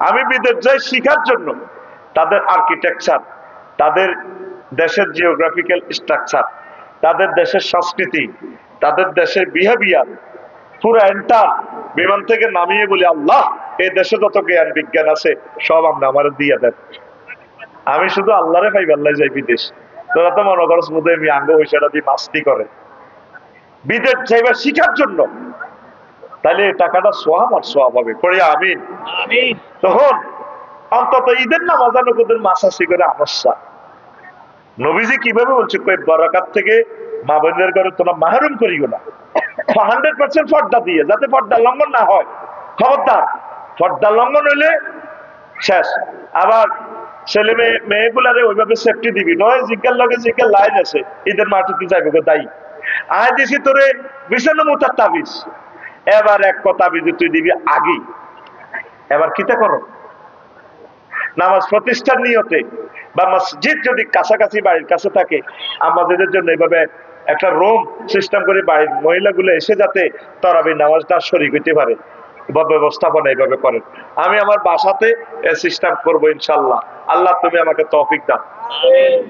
আমি বিদেশ যাই শিখার জন্য, তাদের আর্কিটেকচার, তাদের দেশের জিওগ্রাফিক্যাল স্ট্রাকচার, তাদের দেশের সংস্কৃতি, তাদের দেশের বিহেভিয়ার পুরো এন্টার বিমান থেকে নামিয়ে বলি, আল্লাহ এই দেশে যত জ্ঞান বিজ্ঞান আছে সব আমরা আমার দিয়ে দেন। আমি শুধু আল্লাহরে পাই, আল্লাহ যাই বিদেশ। তোরা তো মনে করস বোধ হয় আঙ্গ পয়সাটা দিয়ে মাস্তি করে বিদেশ যাইবার শিখার জন্য, তাহলে টাকাটা সোয়াব আর সোয়াব হবে। পড়ে আমিন। তখন অন্তত ঈদের নামাজ ওদের মাসাসি করে আনসা। নবীজি কিভাবে বলছে, কই বরাকাত থেকে মা বোনদের ঘরে তোমরা মাহরুম করিও না 100% পর্দা দিয়ে, যাতে পর্দা লঙ্ঘন না হয়। খবরদার, পর্দা লঙ্ঘন হইলে শেষ। আবার ছেলে মেয়েগুলারে ওইভাবে সেফটি দিবি, নয় জিজ্ঞার লগে জিজ্ঞার লাইন আছে ঈদের মাঠে যাইবে গো দায়ী আয় দিছি তোরে 20 মুতার তাবিজ, এবার এক কথা তাবিজ তুই দিবি আগেই। এবার কিতা করো, নামাজ প্রতিষ্ঠার নিয়তে বা মসজিদ যদি কাছাকাছি বাড়ির কাছে থাকে, আমাদের জন্য এইভাবে একটা রুম সিস্টেম করে বাড়ির মহিলাগুলো এসে যাতে তারাবি নামাজটা শরীক হইতে পারে, ব্যবস্থাপনা এইভাবে করেন। আমি আমার বাসাতে সিস্টেম করবো ইনশাল্লাহ। আল্লাহ তুমি আমাকে তৌফিক দাও।